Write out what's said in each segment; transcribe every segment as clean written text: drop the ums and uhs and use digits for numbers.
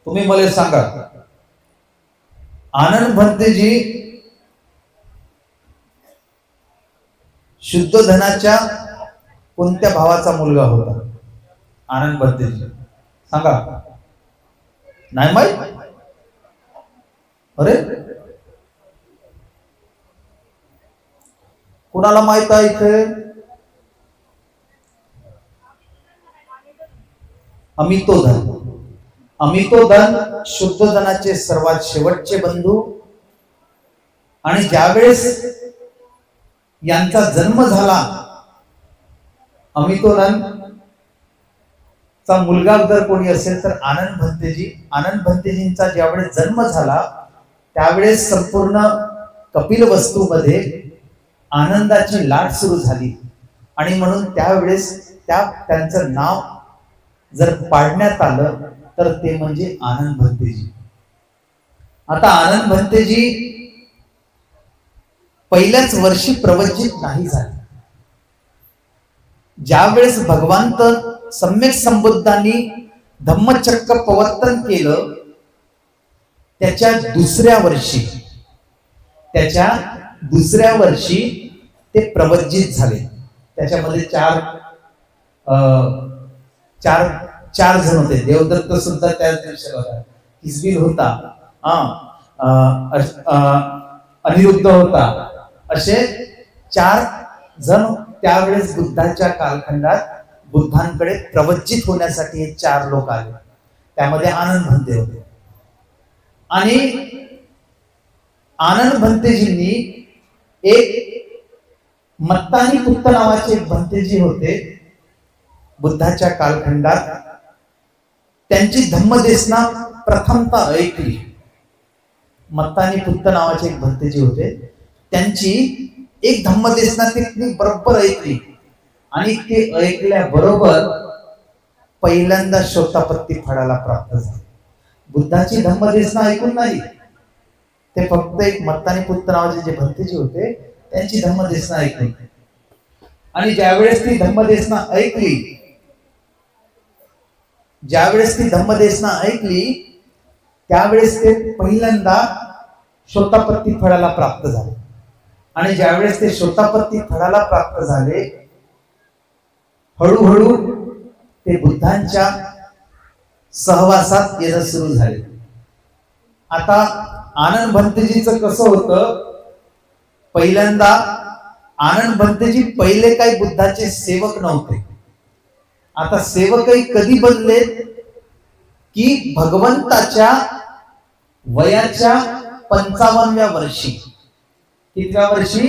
तुम्ही मला सांगा, आनंद भंतेजी शुद्ध धनाच्या कोणत्या भावाचा मुलगा होता? आनंद भंतेजी सांगा. नाही माहित? अरे कुणाला माहित आहे इथे? अमितोधन. अमितोधन शुद्ध धनाचे सर्वात शेवटचे बंधू. आणि ज्यावेळेस यांचा जन्म झाला, अमितोधन चा मुलगा जर कोणी असेल तर आनंद भंतेजी. आनंद भंतेजींचा ज्यावेळेस जन्म झाला त्यावेळेस संपूर्ण कपिलवस्तूमध्ये आनंदाची लाट सुरू झाली. आणि म्हणून त्यावेळेस त्यांचं नाव जर पाडण्यात आलं तर ते म्हणजे आनंद भंतेजी. आता आनंद भंतेजी पहिल्याच वर्षी प्रवचित नाही झाले. ज्यावेळेस भगवंत सम्यक संबुद्धांनी धम्मचक्र प्रवर्तन केलं त्याच्या दुसऱ्या वर्षी ते प्रवचित झाले. त्याच्यामध्ये चार जण होते. देवदत्त सुद्धा त्याच दिवशी होता, हिजबील होता, अनिरुद्ध होता. असे 4 जण त्यावेळेस बुद्धाच्या कालखंडात बुद्धांकडे प्रवचित होण्यासाठी हे 4 लोक आले. त्यामध्ये आनंद भंते होते. आणि आनंद भंतेजींनी एक मत्तानी पुत्त नावाचे एक भंतेजी होते बुद्धाच्या कालखंडात. त्यांची धम्मदेशना प्रथमतः ऐकली. मत्तानी पुत्त नावाचे एक भंतेजी होते, त्यांची एक धम्मदेशना ते बरोबर ऐकली. आणि ते ऐकल्याबरोबर पहिल्यांदा शोतापत्ती फळाला प्राप्त झाले. बुद्धाची धम्मदेशना ऐकून नाही, ते फक्त एक मत्तानी पुत्त नावाचे जे भंतेजी होते त्यांची धम्मदेशना ऐकली. आणि ज्यावेळेस ती धम्मदेशना ऐकली त्यावेळेस ते पहिल्यांदा शोतापत्ती फळाला प्राप्त झाले. आणि ज्यावेळेस ते शोतापत्ती फळाला प्राप्त झाले, हळूहळू ते बुद्धांच्या सहवासात येणं सुरू झाले. आता आनंद भंतेजीचं कसं होतं, पहिल्यांदा आनंद भंतेजी पहिले काही बुद्धाचे सेवक नव्हते. आता सेवकही कधी बनले की भगवंताच्या वयाच्या 55व्या वर्षी. कितव्या वर्षी?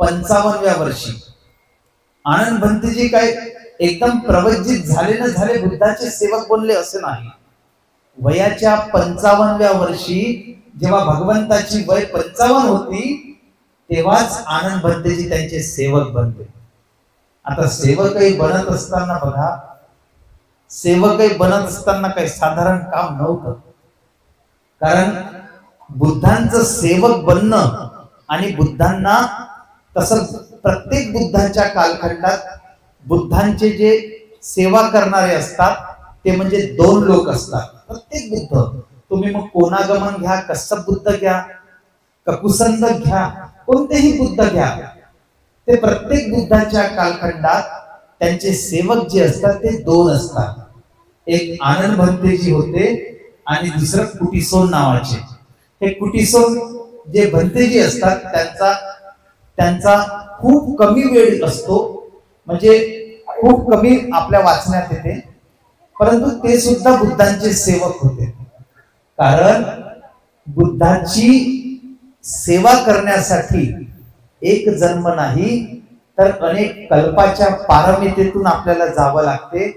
55व्या वर्षी. आनंद भंतेजी काय एकदम प्रवचित झाले न झाले बुद्धाचे सेवक बनले असे नाही. वयाच्या 55व्या वर्षी जेव्हा भगवंताची वय 55 होती तेव्हाच आनंद भंतेजी त्यांचे सेवक बनले. आता सेवकही बनत असताना बघा, सेवकही बनत असताना काही साधारण काम नव्हतं. कारण बुद्धांचं सेवक बनणं आणि बुद्धांना तसं प्रत्येक बुद्धाच्या कालखंडात बुद्धांचे जे सेवा करणारे असतात ते म्हणजे 2 लोक असतात. प्रत्येक बुद्ध, तुम्ही मग कोणागमन घ्या, कश्यप बुद्ध घ्या, ककुसंद घ्या, कोणतेही बुद्ध घ्या, ते प्रत्येक बुद्धाच्या कालखंडात त्यांचे सेवक जे असतात ते 2 असतात. एक आनंद भंतेजी होते आणि दुसरं कुटिसोन नावाचे. हे कुटिसोन जे भंतेजी असतात त्यांचा खूप कमी वेळ असतो, म्हणजे खूप कमी आपल्या वाचण्यात येते, परंतु ते सुद्धा बुद्धांचे सेवक होते. कारण बुद्धाची सेवा करण्यासाठी एक जन्म नाही तर अनेक कल्पाच्या पारमितेतून आपल्याला जावं लागते,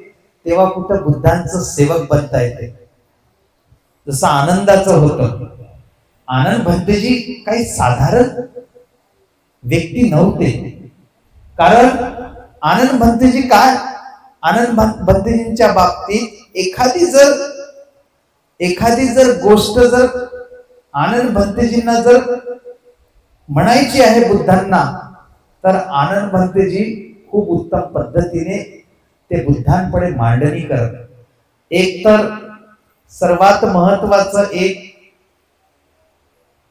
तेव्हा कुठं बुद्धांचं सेवक बनता येते. जसं आनंदाचं होतं. आनंद भंतेजी काही साधारण व्यक्ती नव्हते. कारण आनंद भंतेजी काय, आनंद भंतेजींच्या बाबतीत एखादी जर गोष्ट जर आनंद भंतेजींना जर म्हणायची आहे बुद्धांना, तर आनंद भंतेजी खूप उत्तम पद्धतीने ते बुद्धांपुढे मांडणी करत. एक तर सर्वात महत्वाचं एक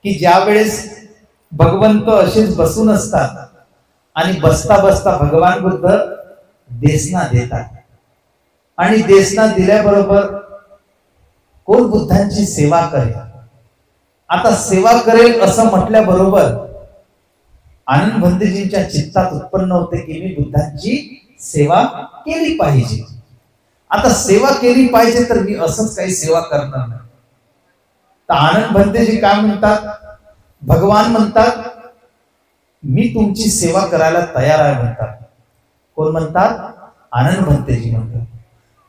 की ज्या वेळेस भगवंत असेच बसून असतात आणि बसता बसता भगवान बुद्ध देशना देतात आणि देशना दिल्याबरोबर कोण बुद्धांची सेवा करेल. आता सेवा करेल असं म्हटल्याबरोबर आनंद भंतेजींच्या चित्तात उत्पन्न होते की मी बुद्धांची सेवा केली पाहिजे. आता सेवा केली पाहिजे तर मी असंच काही सेवा करणार नाही. तर आनंद भंतेजी काय म्हणतात, भगवान म्हणतात मी तुमची सेवा करायला तयार आहे म्हणतात. कोण म्हणतात, आनंद भंतेजी म्हणतात.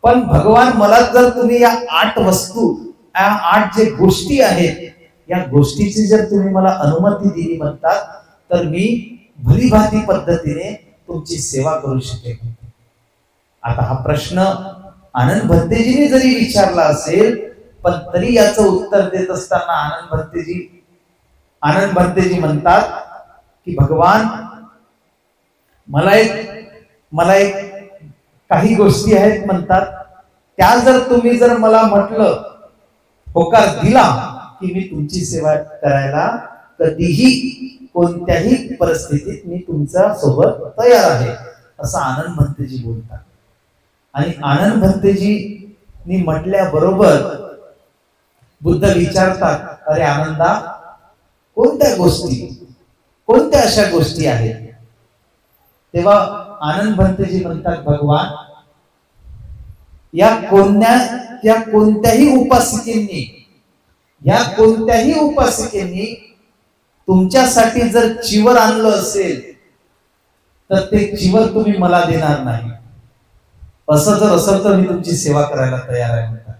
पण भगवान मला जर तुम्ही या 8 वस्तू, या 8 जे गोष्टी आहेत, या गोष्टीची जर तुम्ही मला अनुमती दिली म्हणतात तर मी भलीभाती पद्धतीने तुमची सेवा करू शकेन. आता हा प्रश्न आनंद भंतेजीने जरी विचारला असेल पण तरी याचं उत्तर देत असताना आनंद भंतेजी म्हणतात की भगवान मला एक काही गोष्टी आहेत म्हणतात, त्या जर तुम्ही जर मला म्हटलं, होकार दिला की मी तुमची सेवा करायला कधीही कोणत्याही परिस्थितीत मी तुमच्या सोबत तयार आहे असं आनंद भंतेजी बोलतात. आणि आनंद भंतेजी म्हटल्याबरोबर बुद्ध विचारतात, अरे आनंदा कोणत्या अशा गोष्टी आहेत. तेव्हा आनंद भंतेजी म्हणतात, भगवान या कोणत्याही उपासकेंनी तुमच्यासाठी जर चिवर आणलं असेल तर ते चिवर तुम्ही मला देणार नाही. असं जर असेल तर मी तुमची सेवा करायला तयार आहे म्हणतात.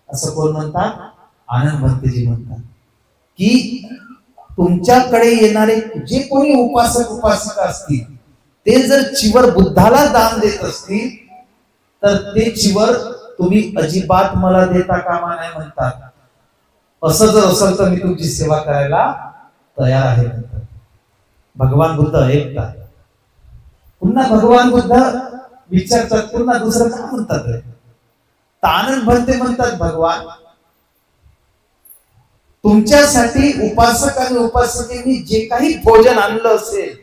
असं कोण म्हणतात, आनंद भंतेजी म्हणतात की तुमच्याकडे येणारे जे कोणी उपासक उपासिका असतील ते जर चिवर बुद्धाला दान देत असतील तर ते चिवर तुम्ही अजिबात मला देता कामा नाही म्हणतात. असं जर असेल तर मी तुमची सेवा करायला तयार आहे म्हणतात. भगवान बुद्ध ऐकतात. पुन्हा भगवान बुद्ध विचारतात, पुन्हा दुसरं काय म्हणतात. तर आनंद भंते म्हणतात, भगवान तुमच्यासाठी उपासक आणि उपासकेंनी जे काही भोजन आणलं असेल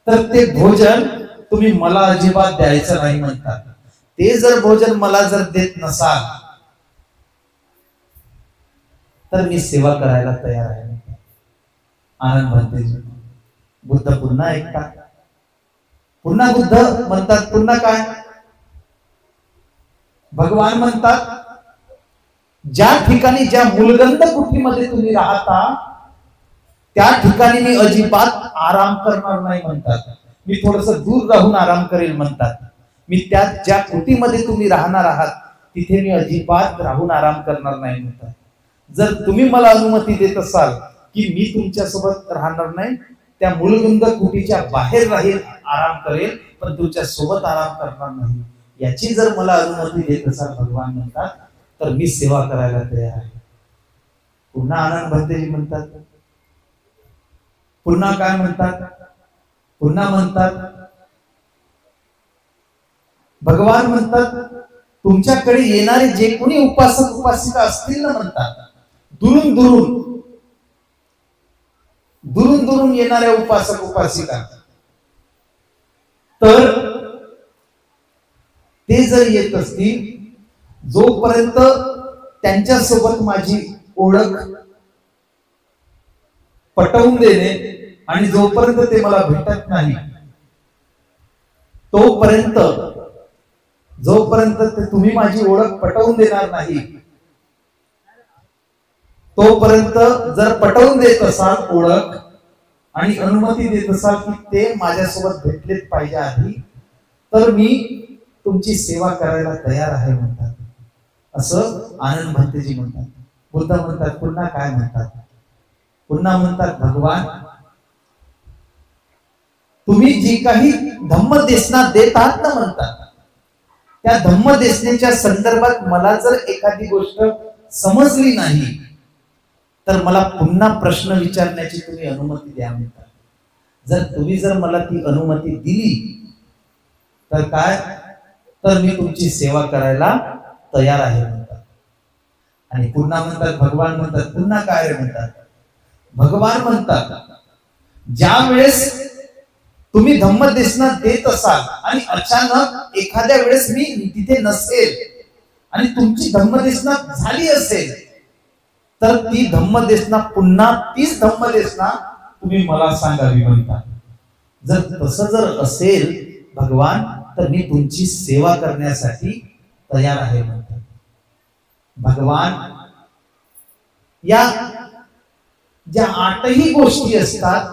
तर ते भोजन तुम्ही मला अजिबात द्यायचं नाही म्हणतात. ते जर भोजन मला जर देत नसाल तर मी सेवा करायला तयार आहे. आनंद भंतेजी बुद्ध पुन्हा ऐकतात. पुन्हा बुद्ध म्हणतात, पुन्हा काय. भगवान म्हणतात, ज्या ठिकाणी ज्या मूलगंध कुटीमध्ये तुम्ही राहता त्या ठिकाणी मी अजिबात आराम करणार नाही म्हणतात. मी थोडस दूर राहून आराम करेल म्हणतात. मी ज्या कुटीमध्ये तुम्ही राहणार आहात तिथे मी अजिबात राहून आराम करणार नाही म्हणतात. जर तुम्ही मला अनुमती देत असाल की मी तुमच्या सोबत राहणार नाही, त्या मूलगंध कुटीच्या बाहेर राहील, आराम करेल, पण तुमच्या सोबत आराम करणार नाही, याची जर मला अनुमती देत असाल भगवान म्हणतात तर मी सेवा करायला तयार आहे. पुन्हा आनंद भंतेजी म्हणतात, पुन्हा काय म्हणतात. पुन्हा म्हणतात, भगवान म्हणतात तुमच्याकडे येणारे जे कोणी उपासक उपासिका असतील ना म्हणतात, दुरून दुरून येणाऱ्या उपासक उपासिका, तर ते जर येत असतील, जोपर्यंत त्यांच्यासोबत माझी ओळख पटवून देणे आणि जोपर्यंत ते मला भेटत नाही तोपर्यंत, जोपर्यंत तुम्ही माझी ओळख पटवून देणार नाही तोपर्यंत जर पटवून देत असाल ओळख आणि अनुमती देत असाल की ते माझ्यासोबत भेटलेच पाहिजे आधी, तर मी तुमची सेवा करायला तयार आहे म्हणतात. असं आनंद भंतेजी म्हणतात. बुद्ध म्हणतात, पुन्हा काय म्हणतात. पुन्हा म्हणतात, भगवान तुम्ही जी काही धम्मदेशना देत आहात ना म्हणतात, त्या धम्मदेशनेच्या संदर्भात मला जर एखादी गोष्ट समजली नाही तर मला पुन्हा प्रश्न विचारण्याची तुम्ही अनुमती द्या म्हणतात. जर तुम्ही मला ती अनुमती दिली तर काय, तर मी तुमची सेवा करायला तयार आहे म्हणतात. आणि पुन्हा म्हणतात, भगवान म्हणतात, पुन्हा काय म्हणतात, भगवान म्हणतात ज्या वेळेस तुम्ही धम्मदेशना देत असाल आणि अचानक एखाद्या वेळेस मी तिथे नसेल आणि तुमची धम्मदेशना झाली असेल, तर ती धम्मदेशना पुन्हा तीच धम्मदेशना तुम्ही मला सांगावी म्हणतात. जर तसं जर असेल भगवान, तर मी तुमची सेवा करण्यासाठी तयार आहे म्हणतात. भगवान या ज्या 8ही गोष्टी असतात,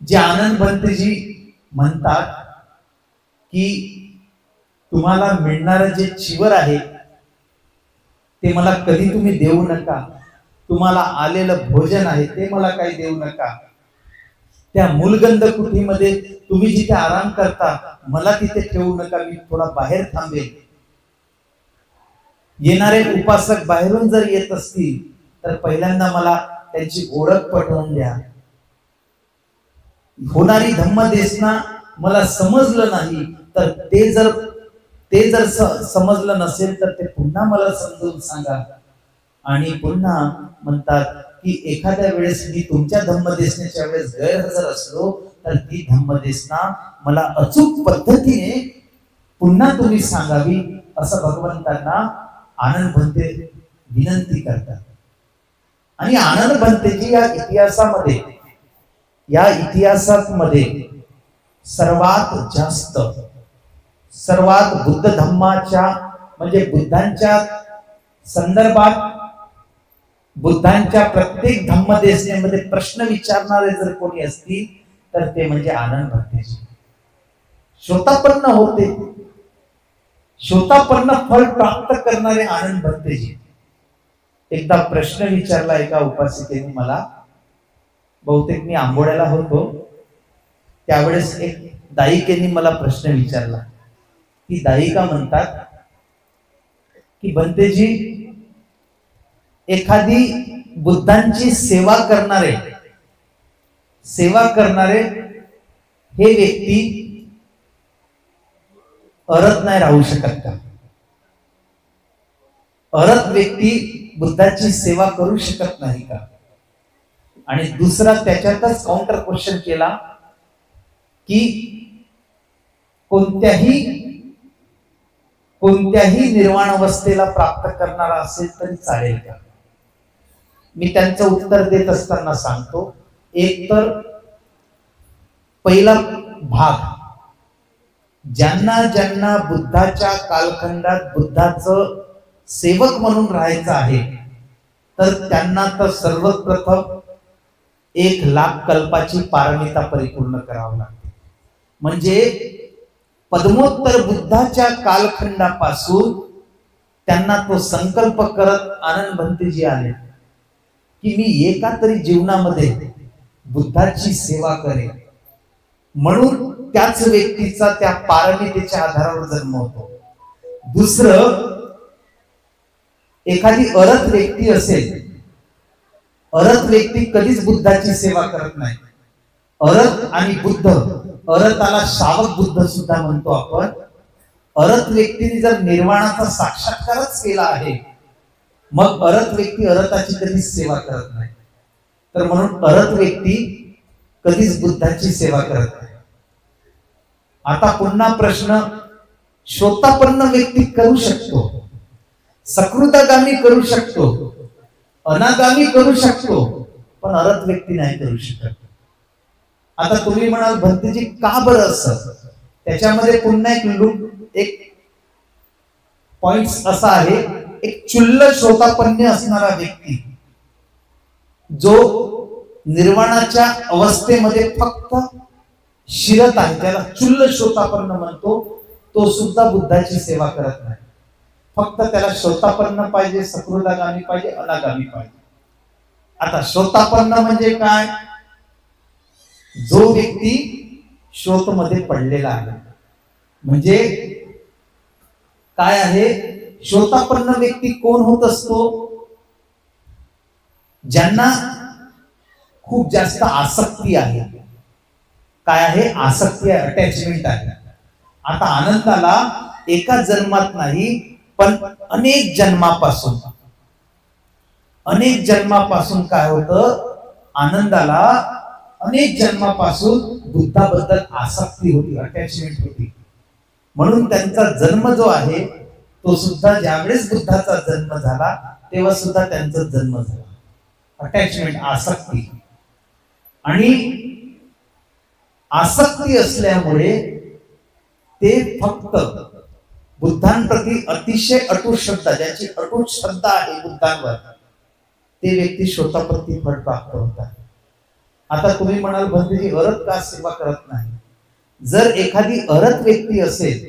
जे आनंद भंतेजी म्हणतात की तुम्हाला मिळणारं जे चिवर आहे ते मला कधी तुम्ही देऊ नका, तुम्हाला आलेलं भोजन आहे ते मला काही देऊ नका, त्या मूलगंध कुटीमध्ये तुम्ही जिथे आराम करता मला तिथे ठेवू नका, मी थोडा बाहेर थांबेल. येणारे उपासक बाहेरून जर येत असतील तर पहिल्यांदा मला त्यांची ओळख पटवून द्या. होणारी धम्मदेशना मला समजलं नाही तर ते जर समजलं नसेल तर ते पुन्हा मला समजून सांगा. आणि पुन्हा म्हणतात की एखाद्या वेळेस मी तुमच्या धम्मदेशनेच्या वेळेस गैरहजर असलो तर ती धम्मदेशना मला अचूक पद्धतीने पुन्हा तुम्ही सांगावी, असं भगवंतांना आनंद भंते विनंती करतात. आणि आनंद भंतेजी या इतिहासामध्ये सर्वात बुद्ध धम्माच्या म्हणजे बुद्धांच्या संदर्भात बुद्धांच्या प्रत्येक धम्मदेशनेमध्ये प्रश्न विचारणारे जर कोणी असतील तर ते म्हणजे आनंद भंतेजी. श्रोतापन्न होते, श्रोतापन्न फळ प्राप्त करणारे आनंद भंतेजी. एकदा प्रश्न विचारला एका उपासिकेने मला, बहुतेक मी आंबोड्याला होतो त्यावेळेस एक दायिकेने मला प्रश्न विचारला. ती दायिका म्हणतात की भंतेजी, एखादी बुद्धांची सेवा करणारे हे व्यक्ती अरत नाही राहू शकत का? अरत व्यक्ती बुद्धाची सेवा करू शकत नाही का? आणि दुसरा त्याच्यातच काउंटर क्वेश्चन केला की कोणत्याही निर्वाण अवस्थेला प्राप्त करणारा असेल तरी चालेल का? मी त्यांचं उत्तर देत असताना सांगतो, एक तर पहिला भाग, ज्यांना बुद्धाच्या कालखंडात बुद्धाचं सेवक म्हणून राहायचं आहे तर त्यांना तर सर्वप्रथम 1,00,000 कल्पाची पारमिता परिपूर्ण करावी लागते. म्हणजे पद्मोत्तर बुद्धाच्या कालखंडापासून त्यांना तो संकल्प करत आनंद भंतेजी आले की मी एका तरी जीवनामध्ये बुद्धाची सेवा करेन. म्हणून त्याच व्यक्तीचा त्या पारमितेच्या आधारावर जन्म होतो. दुसरं, एखादी अरत व्यक्ती असेल, अरत व्यक्ती कधीच बुद्धाची सेवा करत नाही. अरत आणि बुद्ध, अरताला शावक बुद्ध सुद्धा म्हणतो आपण. अरत व्यक्तीने जर निर्वाणाचा साक्षात्कारच केला आहे, मग अरत व्यक्ती अरताची कधीच सेवा करत नाही. तर म्हणून अरत व्यक्ती कधीच बुद्धाची सेवा करत नाही. आता पुन्हा प्रश्न, श्रोतापन्न व्यक्ती करू शकतो, सकृतगामी करू शकतो, अनागामी करू शकतो, पण अरत व्यक्ती नाही करू शकत. आता तुम्ही म्हणाल भंतेजी का बरं असं? त्याच्यामध्ये पुन्हा एक पॉइंट असा आहे, एक चुल्ल श्रोतापन्न असणारा व्यक्ती जो निर्वाणाच्या अवस्थेमध्ये फक्त शिरत आहे, त्याला चुल्ल श्रोतापन्न म्हणतो, तो सुद्धा बुद्धाची सेवा करत नाही. फक्त त्याला श्रोतापन्न पाहिजे, सकृदागामी पाहिजे, अनागामी पाहिजे. आता श्रोतापन्न म्हणजे काय? जो व्यक्ती श्रोत मध्ये पडलेला आहे. म्हणजे काय आहे? श्रोतापन्न व्यक्ती कोण होत असतो? ज्यांना खूप जास्त आसक्ती आहे. काय आहे? आसक्ती आहे, अटॅचमेंट आहे. आता आनंदाला एका जन्मात नाही पण अनेक जन्मापासून काय होतं, आनंदाला अनेक जन्मापासून बुद्धाबद्दल आसक्ती होती, अटॅचमेंट होती. म्हणून त्यांचा जन्म जो आहे तो सुद्धा ज्यावेळेस बुद्धाचा जन्म झाला तेव्हा सुद्धा त्यांचा जन्म झाला. अटॅचमेंट, आसक्ती. आणि आसक्ती असल्यामुळे ते फक्त बुद्धांप्रती अतिशय अटूट श्रद्धा, ज्याची अटूट श्रद्धा आहे बुद्धांवर, ते व्यक्ती शोतापत्ती फळ प्राप्त होतात. आता तुम्ही म्हणाल भंतेजी अरहत का सेवा करत नाही? जर एखादी अरहत व्यक्ती असेल,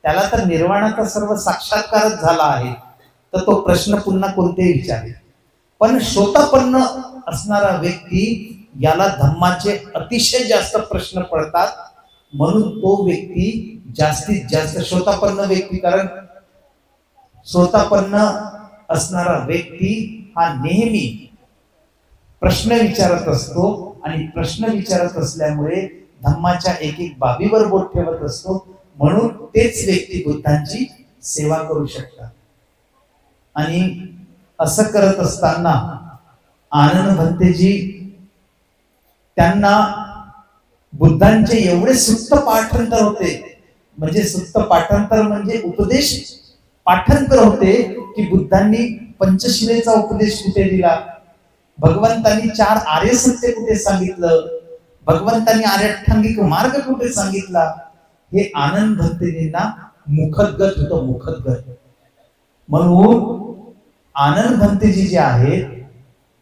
त्याला तर निर्वाणाचा सर्व साक्षात्कारच झाला आहे, तर तो प्रश्न पुन्हा कोणतेही विचारेल. पण शोतापन्न असणारा व्यक्ती, याला धम्माचे अतिशय जास्त प्रश्न पडतात, म्हणून तो व्यक्ती जास्तीत जास्त शोतापन्न व्यक्ती, कारण शोतापन्न असणारा व्यक्ती हा नेहमी प्रश्न विचारत असतो आणि प्रश्न विचारत असल्यामुळे धम्माच्या एक एक बाबीवर बोट ठेवत असतो. म्हणून तेच व्यक्ती बुद्धांची सेवा करू शकतात. आणि असं करत असताना आनंद भंतेजी त्यांना बुद्धांचे एवढे सुत्त पाठांतर होते, म्हणजे सुत्त पाठांतर म्हणजे उपदेश पाठांतर होते, की बुद्धांनी पंचशिलेचा उपदेश कुठे दिला, भगवंतांनी 4 आर्य सत्य कुठे सांगितलं, भगवंतांनी आर्याष्टांगिक मार्ग कुठे सांगितला, हे आनंद भंतेजींना मुखद्गत होतं, मुखद्गत. म्हणून आनंद भंतेजी जे आहेत,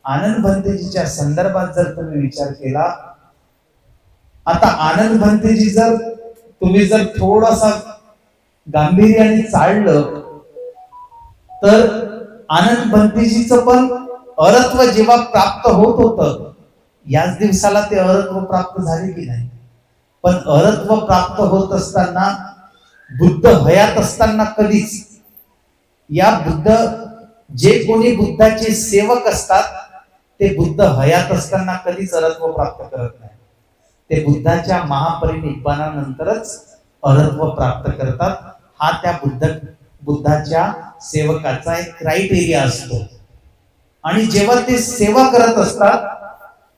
आनंद भंतेजीच्या संदर्भात जर तुम्ही विचार केला, आता आनंद भंतेजी जर तुम्ही जर थोडासा गांभीर्याने चाललं, तर आनंद भंतेजीचं पण अरहत्व जेव्हा प्राप्त होत होतं, याच दिवसाला ते अरहत्व प्राप्त झाले की नाही. पण अरहत्व प्राप्त होत असताना, बुद्ध हयात असताना कधीच, या बुद्ध जे कोणी बुद्धाचे सेवक असतात ते बुद्ध हयात असताना कधीच अरहत्व प्राप्त करत नाही. ते बुद्धाच्या महापरिनिब्बाणानंतरच अरहत्व प्राप्त करतात. हा त्या बुद्धाच्या सेवकाचा एक क्रायटेरिया असतो. आणि जेव्हा ते सेवा करत असतात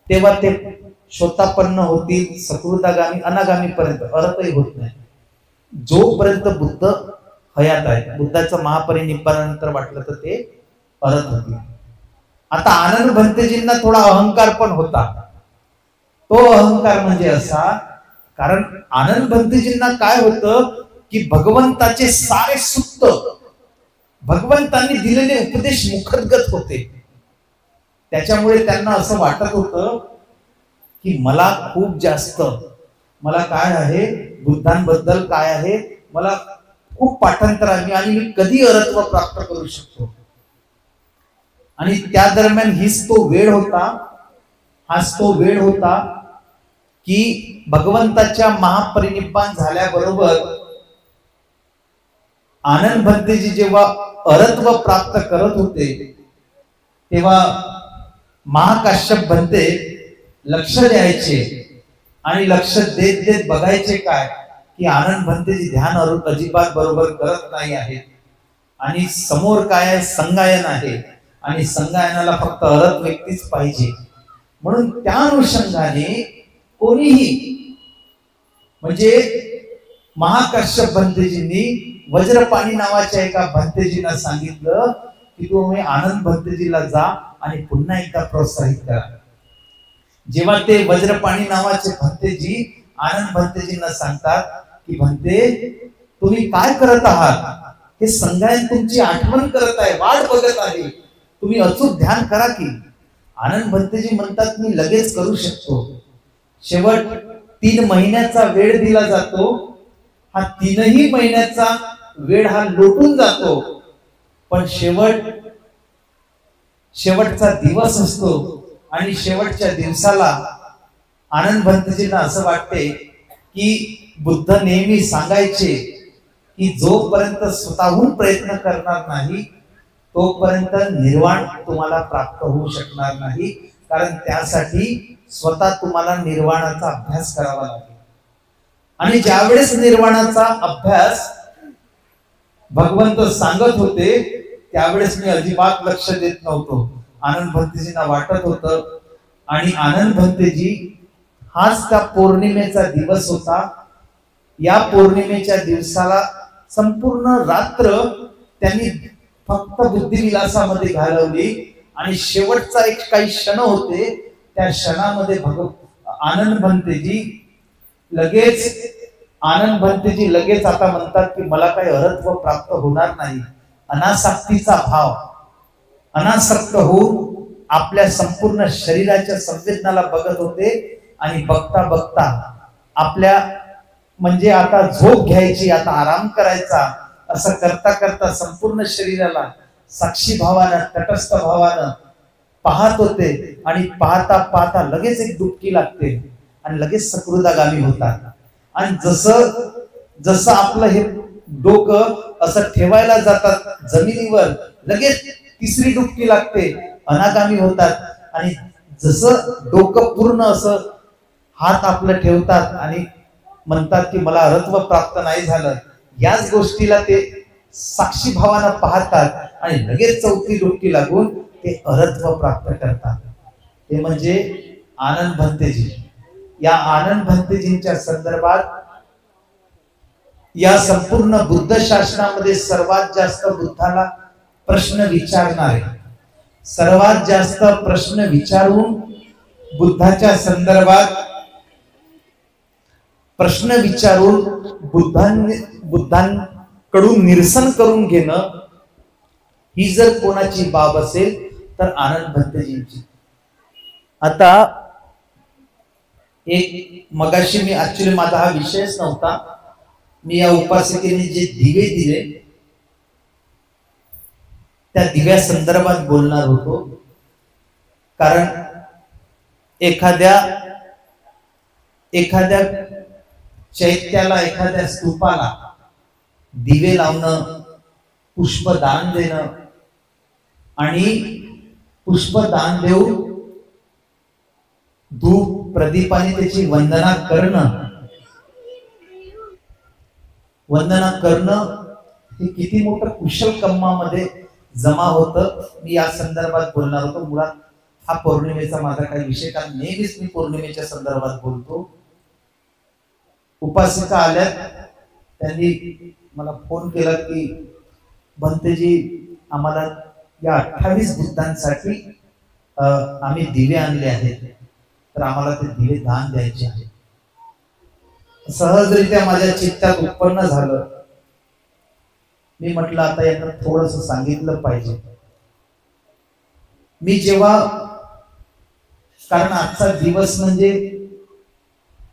तेव्हा ते शोतापन्न होतील, सकृदागामी, अनागामी पर्यंत, अरहतही होत नाही, जोपर्यंत बुद्ध हयात आहे. बुद्धाचं महापरिनिब्बाणानंतर वाटलं तर ते अरहत होतील. आता आनंद भंतेजींना थोडा अहंकार पण होता. तो अहंकार म्हणजे असा, कारण आनंद भंतेजींना काय होतं की भगवंताचे सारे सुत्त, भगवंतांनी दिलेले उपदेश मुखद्गत होते. त्याच्यामुळे त्यांना असं वाटत होतं की मला खूप जास्त, मला काय आहे बुद्धांबद्दल काय आहे, मला खूप पाठांतर आहे आणि मी कधी अरहत्व प्राप्त करू शकतो. आणि त्या दरम्यान हीच तो वेळ होता, हाच तो वेळ होता की भगवंताच्या महापरिनिब्बाण झाल्याबरोबर आनंद भंतेजी जेव्हा अरहत्व प्राप्त करत होते, तेव्हा महाकाश्यप भंते लक्ष द्यायचे आणि लक्ष देत देत बघायचे काय की आनंद भंतेजी ध्यान अजिबात बरोबर करत नाही आहेत. आणि समोर काय आहे, संगायन आहे, आणि संगायनाला फक्त अरहत व्यक्तीच पाहिजे. म्हणून त्या अनुषंगाने कोणीही, म्हणजे महाकाश्यप भंतेजींनी वज्रपाणी नावाच्या एका भंतेजींना सांगितलं की तुम्ही आनंद भंतेजीला जा आणि पुन्हा एकदा प्रोत्साहित करा. जेव्हा ते वज्रपाणी नावाचे भंतेजी आनंद भंतेजींना सांगतात की भंते तुम्ही काय करत आहात, हे संगायन तुमची आठवण करत आहे, वाट बघत आहे, तुम्ही अचूक ध्यान करा की. आनंद भंतेजी म्हणतात मी लगेच करू शकतो. शेवट 3 महिन्याचा वेळ दिला जातो. हा 3ही महिन्याचा वेळ हा लोटून जातो, पण शेवटचा दिवस असतो आणि शेवटच्या दिवसाला आनंद भंतेजींना असं वाटते की बुद्ध नेहमी सांगायचे की जोपर्यंत स्वतःहून प्रयत्न करणार नाही तोपर्यंत निर्वाण तुम्हाला प्राप्त होऊ शकणार नाही, कारण त्यासाठी स्वतः तुम्हाला निर्वाणाचा अभ्यास करावा लागेल. आणि ज्यावेळेस निर्वाणाचा अभ्यास भगवंत सांगत होते त्यावेळेस मी अजिबात लक्ष देत नव्हतो. आनंद भंतेजींना वाटत होतं. आणि आनंद भंतेजी हाच त्या पौर्णिमेचा दिवस होता. या पौर्णिमेच्या दिवसाला संपूर्ण रात्र त्यांनी फक्त बुद्धिविलासामध्ये घालवली. आणि शेवटचा एक काही क्षण होते, त्या क्षणामध्ये आनंद भंतेजी लगेच आता म्हणतात की मला काही अरहत्व प्राप्त होणार नाही. अनासक्तीचा भाव, अनासक्त होऊन आपल्या संपूर्ण शरीराच्या संवेदनाला बघत होते. आणि बघता बघता आपल्या म्हणजे आता झोप घ्यायची, आता आराम करायचा, असं करता करता संपूर्ण शरीराला साक्षी भावानं, तटस्थ भावानं पाहत होते. आणि पाहता पाहता लगेच एक डुबकी लागते आणि लगेच सकृदागामी होतात. आणि जसं जसं आपलं हे डोकं असं ठेवायला जातात जमिनीवर, लगेच तिसरी डुबकी लागते, अनागामी होतात. आणि जसं डोकं पूर्ण असं हात आपलं ठेवतात आणि म्हणतात की मला अरहत्व प्राप्त नाही झालं, याच गोष्टीला ते साक्षी भावानं पाहतात आणि लगेच चौथी डुबकी लागून ते अरहत्व प्राप्त करतात. ते म्हणजे आनंद भंतेजी. या आनंद भंतेजींच्या संदर्भात या संपूर्ण बुद्ध शासनामध्ये सर्वात जास्त बुद्धाला प्रश्न विचारणारे, सर्वात जास्त प्रश्न विचारून बुद्धाच्या संदर्भात प्रश्न विचारून बुद्धांकडून निरसन करून घेणं, ही जर कोणाची बाब असेल तर आनंद भंतेजींची. आता एक मगाशी मी ऍक्च्युली माझा हा विषयच नव्हता, मी या उपासकेने जे दिवे दिले त्या दिव्या संदर्भात बोलणार होतो. कारण एखाद्या चैत्याला, एखाद्या स्तूपाला दिवे लावणं, पुष्पदान देणं आणि पुष्पदान देऊन धूप प्रदीपाने त्याची वंदना करणं हे किती मोठं कुशल कर्मामध्ये जमा होतं. मी या संदर्भात बोलणार होतो. मुळात हा पौर्णिमेचा माझा काही विषय, कारण नेहमीच मी पौर्णिमेच्या संदर्भात बोलतो. उपासिका आल्या, त्यांनी मला फोन केला की भंतेजी आम्हाला या 28 बुद्धांसाठी आम्ही दिवे आणले आहेत, तर आम्हाला ते दिवे दान द्यायचे आहे. सहजरित्या माझ्या चित्तात उत्पन्न झालं. मी म्हटलं आता यांना थोडस सांगितलं पाहिजे. मी जेव्हा, कारण आजचा दिवस म्हणजे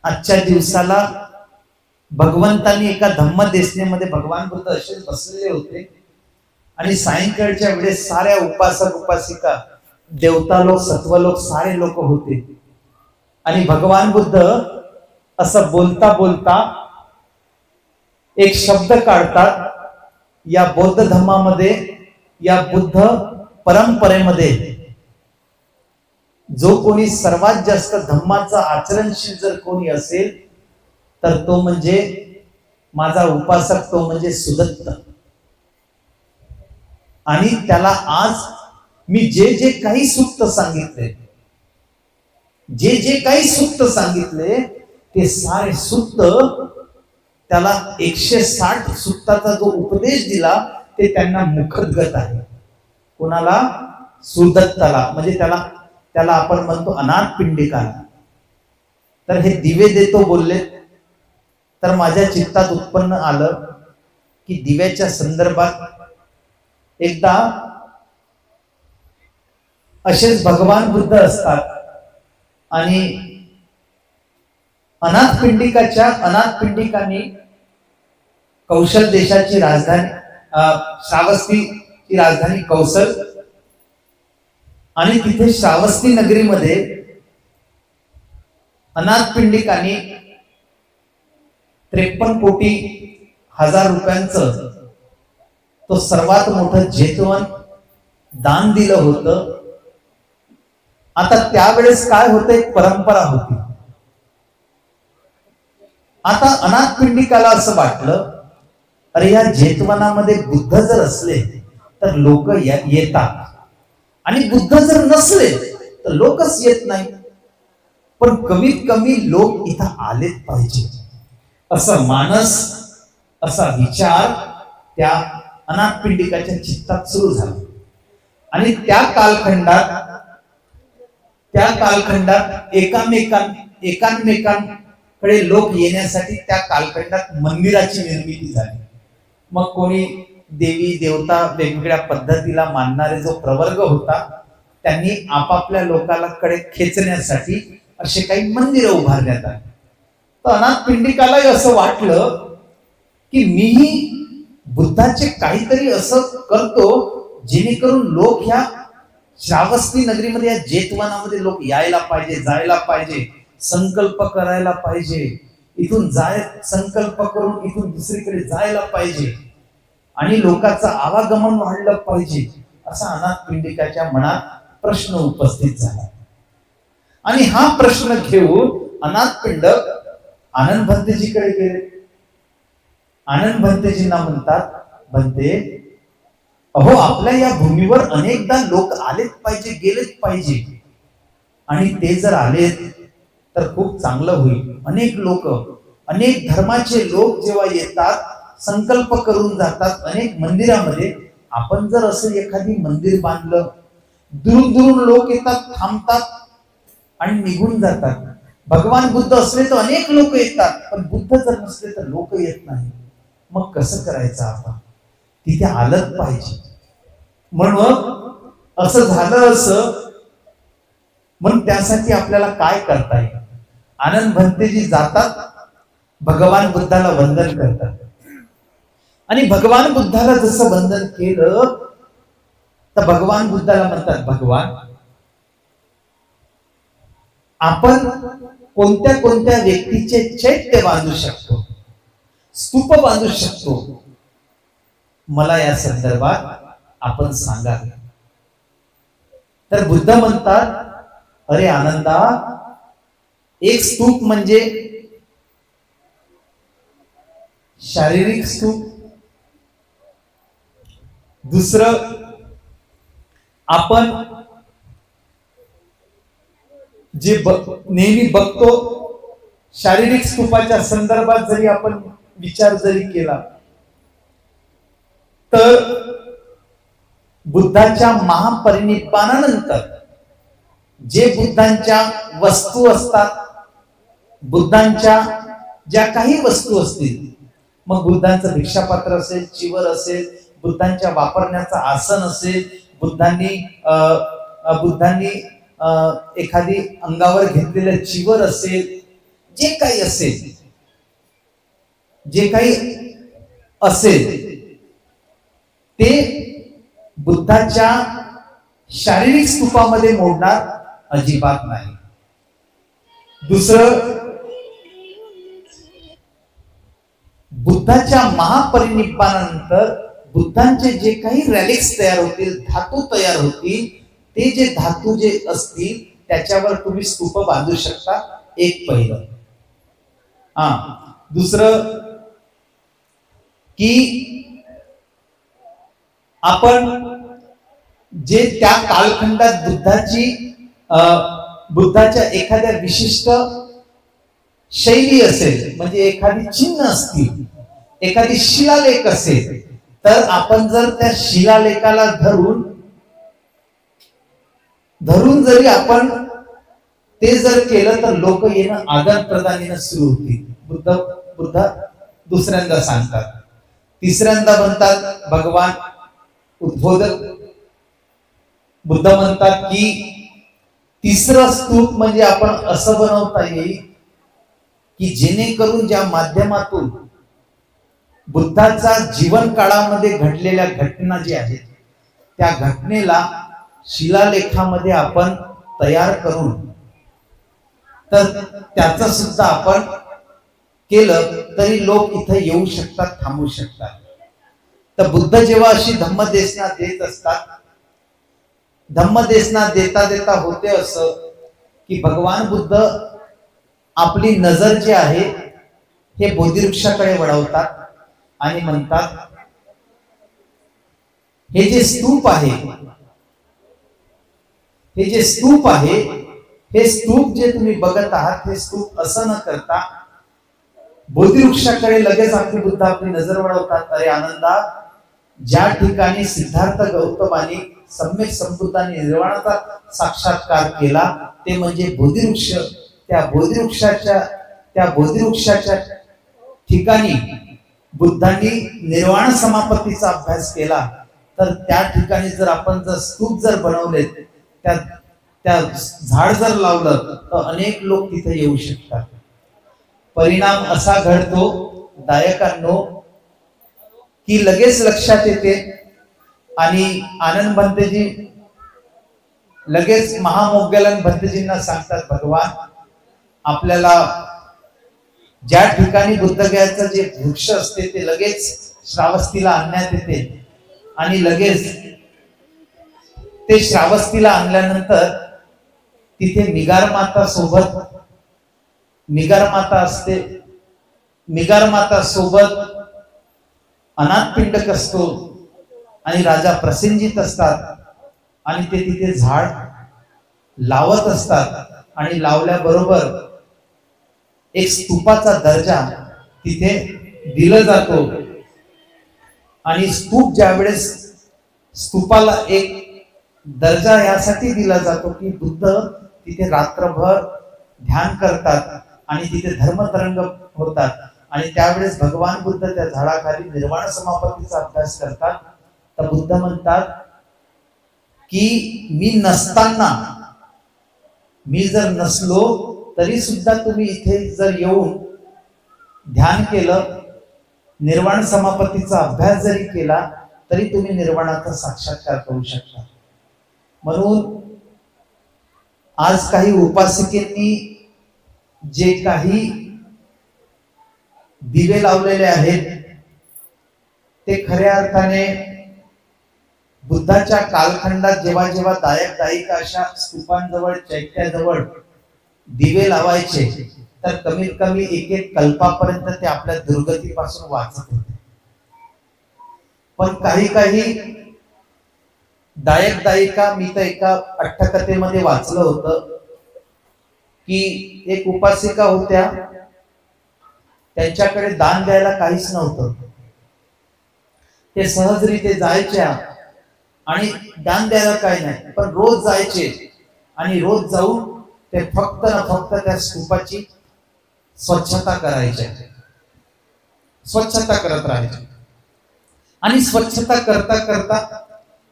आजच्या दिवसाला भगवंतांनी एका धम्मदेसनेमध्ये भगवान बुद्ध असेच बसलेले होते आणि सायंकाळच्या वेळेस साऱ्या उपासक उपासिका, देवतालोक, सत्वलोक सारे लोक होते. आणि भगवान बुद्ध असं बोलता बोलता एक शब्द काढतात. या बौद्ध धर्मामध्ये, या बुद्ध परंपरेमध्ये जो कोणी सर्वात जास्त धम्माचं आचरणशील जर कोणी असेल तर तो म्हणजे माझा उपासक, तो म्हणजे सुदत्त. आणि त्याला आज मी जे जे काही सूक्त सांगितले, जे जे काही सूक्त सांगितले ते सारे सूक्त, त्याला 160 सूक्ताचा जो उपदेश दिला ते त्यांना मुखगत आहे. कोणाला? सुदत्ताला, म्हणजे त्याला आपण म्हणतो अनाथ पिंडिकाला. तर हे दिवे देतो बोलले, तर माझ्या चित्तात उत्पन्न आलं की दिव्याच्या संदर्भात एकदा असेच भगवान बुद्ध असतात आणि अनाथ पिंडिकांनी कौशल देशाची राजधानी, श्रावस्तीची राजधानी कौशल, आणि तिथे श्रावस्ती नगरीमध्ये अनाथ पिंडिकांनी 53 कोटी हजार रुपयांचं तो सर्वात मोठं जेतवन दान दिलं होतं. आता त्यावेळेस काय होतं, एक परंपरा होती. आता अनाथ पिंडिकाला असं वाटलं अरे या जेतवनामध्ये बुद्ध जर असले तर लोक येतात, आणि बुद्ध जर नसले तर लोकच येत नाही. पण कमीत कमी लोक इथं आलेच पाहिजे, असं मानस, असा विचार त्या अनाथपिंडिकाच्या चित्तात सुरू झाला. आणि त्या कालखंडात एकामेकांकडे लोक येण्यासाठी त्या कालखंडात मंदिराची निर्मिती झाली. मग कोणी देवी देवता वेगवेगळ्या पद्धतीला मानणारे जो प्रवर्ग होता, त्यांनी आपापल्या लोकांकडे खेचण्यासाठी असे काही मंदिरं उभारण्यात आली. तर अनाथपिंडिकालाही असं वाटलं की मीही बुद्धाचे काहीतरी असं करतो जेणेकरून लोक ह्या श्रावस्ती नगरीमध्ये, या जेतवनामध्ये लोक यायला पाहिजे, जायला पाहिजे, संकल्प करायला पाहिजे, इथून संकल्प करून इथून दुसरीकडे जायला पाहिजे, आणि लोकांचं आवागमन वाढलं पाहिजे, असा अनाथपिंडिकाच्या मनात प्रश्न उपस्थित झाला. आणि हा प्रश्न घेऊन अनाथपिंडक आनंद भंतेजीकडे गेले. आनंद भंतेजींना म्हणतात, भंते, अहो आपल्या या भूमीवर अनेकदा लोक आलेच पाहिजे, गेलेच पाहिजे, आणि ते जर आलेत तर खूप चांगलं होईल. अनेक लोक, अनेक धर्माचे लोक जेव्हा येतात, संकल्प करून जातात अनेक मंदिरामध्ये, आपण जर असं एखादी मंदिर बांधलं, दूर दूर लोक येतात, थांबतात आणि निघून जातात. भगवान बुद्ध असले तर अनेक लोक येतात, पण बुद्ध जर नसले तर लोक येत नाही. मग कसं करायचं? आपण तिथे आलंच पाहिजे. म्हणून असं झालं असं, म्हणून त्यासाठी आपल्याला काय करता येईल? आनंद भंतेजी जातात, भगवान बुद्धाला वंदन करतात, आणि भगवान बुद्धाला जसं वंदन केलं तर भगवान बुद्धाला म्हणतात, भगवान, आपण कोणत्या कोणत्या व्यक्तीचे चैत्य बांधू शकतो, स्तूप बांधू शकतो, मला या संदर्भात आपण सांगा. तर बुद्ध म्हणतात, अरे आनंदा, एक स्तूप म्हणजे शारीरिक स्तूप, दुसरं आपण जे नेहमी बघतो शारीरिक स्तूपाच्या संदर्भात जरी आपण विचार जरी केला तर बुद्धाच्या महापरिनिब्बानानंतर जे बुद्धांच्या वस्तू असतात, बुद्धांच्या ज्या काही वस्तू असतील, मग बुद्धांचं भिक्षापात्र असेल, चिवर असेल, बुद्धांच्या वापरण्याचं आसन असेल, बुद्धांनी एखादी अंगावर घेतलेलं चिवर असेल, जे काही असेल ते बुद्धाच्या शारीरिक स्तूपामध्ये मोडणार अजिबात नाही. दुसरं, बुद्धाच्या महापरिनिब्बानानंतर बुद्धांचे जे काही रॅलिक्स तयार होतील, धातू तयार होतील, ते जे धातू जे असतील त्याच्यावर तुम्ही स्तूप बांधू शकता. एक पहिलं. दुसरं की आपण जे त्या कालखंडात बुद्धाच्या एखाद्या विशिष्ट शैली असेल, म्हणजे एखादी चिन्ह असतील, एखादी शिलालेख असेल, तर आपण जर त्या शिलालेखाला धरून जरी आपण ते जर केलं तर लोक येणं आदान प्रदान सुरू होतील. बुद्ध दुसऱ्यांदा सांगतात. तिसऱ्यांदा म्हणतात भगवान उद्बोधक बुद्ध म्हणतात की तिसरं स्तूप म्हणजे आपण असं बनवता येईल की जेणेकरून ज्या माध्यमातून बुद्धाचा जीवन काळामध्ये घडलेल्या घटना ज्या आहेत त्या घटनेला शिलालेखामध्ये आपण तयार करून तर त्याचं सुद्धा आपण केलं तरी लोक इथे येऊ शकतात, थांबू शकतात. तर बुद्ध जेव्हा अशी धम्मदेशना देत असतात, धम्मदेशना देता देता होते असं की भगवान बुद्ध आपली नजर जी आहे हे बोधिवृक्षाकडे वळवतात आणि म्हणतात हे जे स्तूप आहे, हे जे स्तूप आहे, हे स्तूप जे तुम्ही बघत आहात, हे स्तूप असं न करता बोधिवृक्षाकडे लगेच आपली बुद्ध आपली नजर वळवतात. अरे आनंदा, ज्या ठिकाणी सिद्धार्थ गौतमाने सम्यक संपूर्णाने निर्वाणाचा साक्षात्कार केला ते म्हणजे बोधिवृक्ष. त्या बोधिवृक्षाच्या ठिकाणी बुद्धांनी निर्वाण समापत्तीचा अभ्यास केला. तर त्या ठिकाणी जर आपण जर स्तूप जर बनवले, त्या झाड जर लावलं तर अनेक लोक तिथे येऊ शकतात. परिणाम असा घडतो दायकांनो की लगेच लक्षात येते आणि आनंद भंतेजी लगेच महामोग्गलन भंतेजींना सांगतात, भगवान आपल्याला ज्या ठिकाणी बुद्धगयाचं जे वृक्ष असते ते लगेच श्रावस्तीला आणण्यात येते आणि लगेच ते श्रावस्तीला आणल्यानंतर तिथे मिगार माता सोबत मिगार माता असते. मिगार माता सोबत अनाथ पिंडक असतो आणि राजा प्रसेनजित असतात आणि ते तिथे झाड लावत असतात आणि लावल्याबरोबर एक स्तूपाचा दर्जा तिथे दिला जातो. आणि स्तूप ज्यावेळेस स्तूपाला एक दर्जा यासाठी दिला जातो की बुद्ध तिथे रात्रभर ध्यान करतात आणि तिथे धर्मतरंग होतात आणि त्यावेळेस भगवान बुद्ध त्या झाडाखाली निर्वाण समापत्तीचा अभ्यास करतात. तर बुद्ध म्हणतात की मी नसताना, मी जर नसलो तरी सुद्धा तुम्ही इथे जर येऊन ध्यान केलं, निर्वाण समापत्तीचा अभ्यास जरी केला तरी तुम्ही निर्वाणाचा साक्षात्कार करू शकता. म्हणून आज काही उपासकेंनी जे काही दिवे लावलेले आहेत ते खऱ्या अर्थाने बुद्धाच्या कालखंडात जेव्हा जेव्हा दायक दायिका अशा स्तूपांजवळ चैत्याजवळ दिवे लावायचे तर कमीत कमी एक एक कल्पापर्यंत ते आपल्या दुर्गतीपासून वाचत होते. पण काही काही दायक दायिका, मी तर एका अट्टकथेमध्ये वाचलं होतं की एक उपासिका होत्या, त्यांच्याकडे दान द्यायला काहीच नव्हतं. ते सहजरीते जायच्या आणि दान द्यायला काही नाही, पण रोज जायचे आणि रोज जाऊन ते फक्त ना फक्त त्या स्तूपाची स्वच्छता करायचे, स्वच्छता करत राहायचे. आणि स्वच्छता करता करता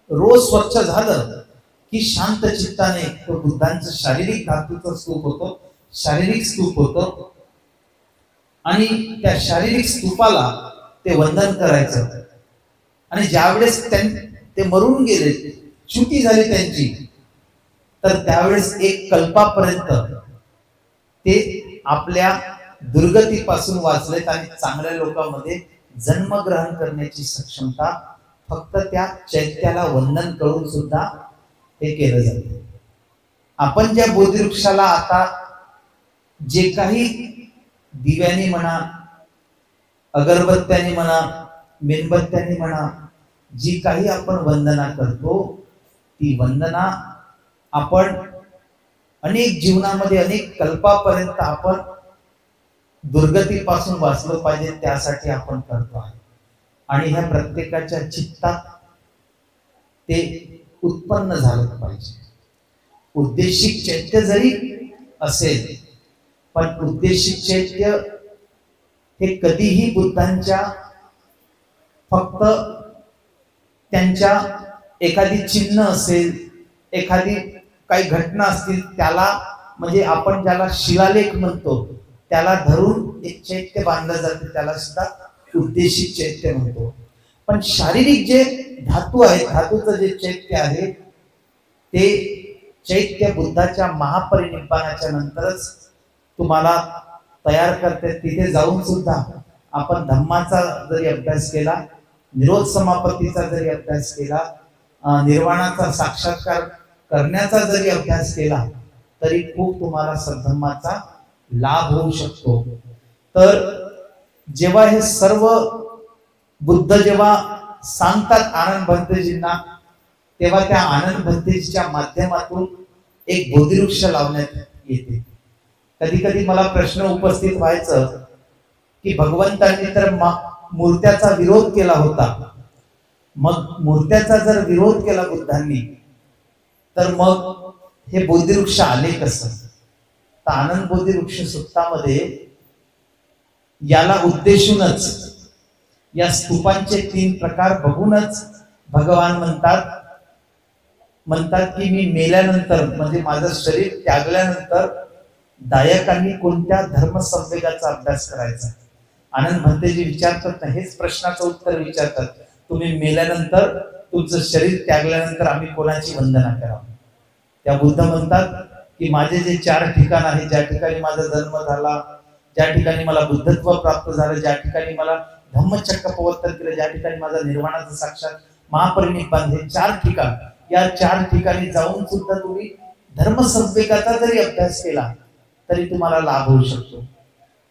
रोज स्वच्छ झालं की शांत चित्ताने तो बुद्धांचं शारीरिक धातूचं स्तूप होतं, शारीरिक स्तूप होतं आणि त्या शारीरिक स्तूपाला ते वंदन करायचं. आणि ज्यावेळेस ते मरून गेले, चुकी झाली त्यांची, तर त्यावेळेस एक कल्पापर्यंत ते आपल्या दुर्गतीपासून वाचलेत आणि चांगल्या लोकांमध्ये जन्मग्रहण करण्याची सक्षमता फक्त त्या चैत्याला वंदन करून सुद्धा हे केलं जाते. आपण ज्या बोधिवृक्षाला आता जे काही दिव्यानी म्हणा, अगरबत्त्यानी म्हणा, मेणबत्त्यानी म्हणा, जी काही आपण वंदना करतो ती वंदना आपण अनेक जीवनामध्ये अनेक कल्पापर्यंत आपण दुर्गतीपासून वाचलं पाहिजे त्यासाठी आपण करतो आहे. आणि ह्या प्रत्येकाच्या चित्तात ते उत्पन्न झालं पाहिजे. उद्देशिक चैत्य जरी असेल पण उद्देशिक चैत्य हे कधीही बुद्धांच्या फक्त त्यांच्या एखादी चिन्ह असेल, एखादी काही घटना असतील त्याला, म्हणजे आपण ज्याला शिलालेख म्हणतो त्याला धरून एक चैत्य बांधलं जाते, त्याला सुद्धा उद्देशिक चैत्य म्हणतो. पण शारीरिक जे धातू आहे, धातूचं जे चैत्य आहे ते चैत्य बुद्धाच्या महापरिनिब्बाणाच्या नंतरच तुम्हाला तयार करते. तिथे जाऊन सुद्धा आपण धम्माचा जरी अभ्यास केला, निरोध समापत्तीचा जरी अभ्यास केला, निर्वाणाचा साक्षात्कार करण्याचा जरी अभ्यास केला तरी खूप तुम्हाला सद्धम्माचा लाभ होऊ शकतो. तर जेव्हा हे सर्व बुद्ध जेव्हा सांगतात आनंद भंतेजींना, तेव्हा त्या आनंद भंतेजीच्या माध्यमातून एक बोधिवृक्ष लावण्यात येते. कधी कधी मला प्रश्न उपस्थित व्हायचं की भगवंतांनी तर मूर्त्याचा विरोध केला होता, मग मूर्त्याचा जर विरोध केला बुद्धांनी, तर मग हे बोधिवृक्ष आले कसं? तर आनंद बोधिवृक्ष सुक्तामध्ये याला उद्देशूनच, या स्तूपांचे 3 प्रकार बघूनच भगवान म्हणतात की मी मेल्यानंतर, म्हणजे माझं शरीर त्यागल्यानंतर दायकांनी कोणत्या धर्मसंवेगाचा अभ्यास करायचा. आनंद भंतेजी विचारतात ना, हेच प्रश्नाचं उत्तर विचारतात, तुम्ही मेल्यानंतर, तुमचं शरीर त्यागल्यानंतर आम्ही कोणाची वंदना करावं? त्या बुद्ध म्हणतात की माझे जे 4 ठिकाण आहे, ज्या ठिकाणी माझा जन्म झाला, ज्या ठिकाणी मला बुद्धत्व प्राप्त झालं, ज्या ठिकाणी मला धम्मचक्र प्रवर्तन केलं, ज्या ठिकाणी माझा निर्वाणाचा साक्षात महापरिनिब्बाण, हे 4 ठिकाण, या 4 ठिकाणी जाऊन सुद्धा तुम्ही धर्मसंवेगाचा जरी अभ्यास केला तरी तुम्हाला लाभ होऊ शकतो.